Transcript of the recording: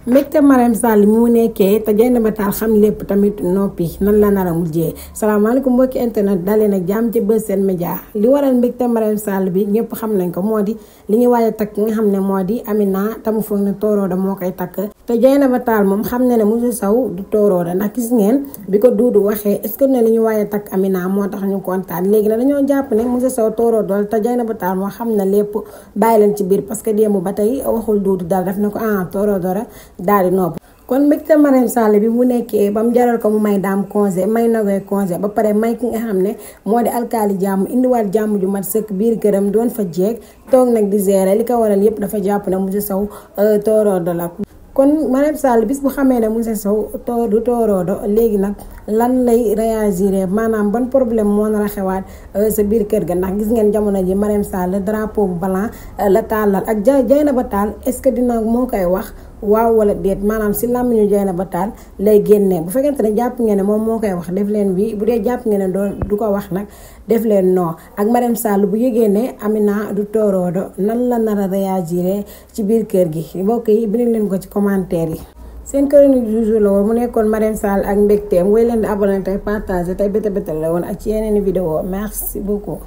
mbégte Marème Sall mi mu nekkee te Dieynaba Tall xam lépp tamit noppi nan la nar a mujjee salaamaaleykum mbokki internet dalee nag jàmm ci Buzz Sen Média li waral mbégte Marème Sall bi ñëpp xam nañ ko moo di li ñu waaj a takk nga xam ne moo di Amina tamu foog ne Torodo moo koy takk te Dieynaba Tall moom xam na ne Moussa Sow du Torodo ndax gis ngeen bi ko Duudu waxee est-ce que ne li ñu waaj a takk Amina moo tax ñu kontaan léegi nag dañoo jàpp ne Moussa Sow Torodo te Dieynaba Tall moo xam na lépp bàyyi leen ci biir parce que démb ba tey waxul Duudu daal daf ne ko Torodo la daal di nopp kon mbégte Marème Sall bi mu nekkee ba mu jaral ko mu may daam congé may nogee congé ba pare may ki nga xam ne moo di alkaali jàmm indiwaat jàmm ju mat sëkk biir këram doon fa jeeg toog nag di gérer li ko waral yépp dafa jàpp ne Moussa Sow Torodo la kon Marème Sall bis bu xamee ne Moussa Sow du Torodo léegi nag lan lay réagir maanaam ban problème moo nar a xewaat sa biir kër ga ndax gis ngeen jamono ji Marème Sall drapeau bu blanc la tàllal ak Dieynaba Tall est-ce que dina moo koy wax waaw wala déet maanaam si làmmiñu Dieynaba Tall lay génnee bu fekkente ne jàpp ngeen ne moom moo koy wax def leen bi bu dee jàpp ngeen ne du ko wax nag def leen non ak Marème Sall bu yëgee ne Amina du Torodo nan la nar a réagir ci biir kër gi mbokk yi bind leen ko ci commentaire yi. seen chronique du jour la woon mu nekkoon Marème Sall ak mbégteem woy leen di abonné tey partager tey bété la woon ak ci yeneen vidéo merci beaucoup.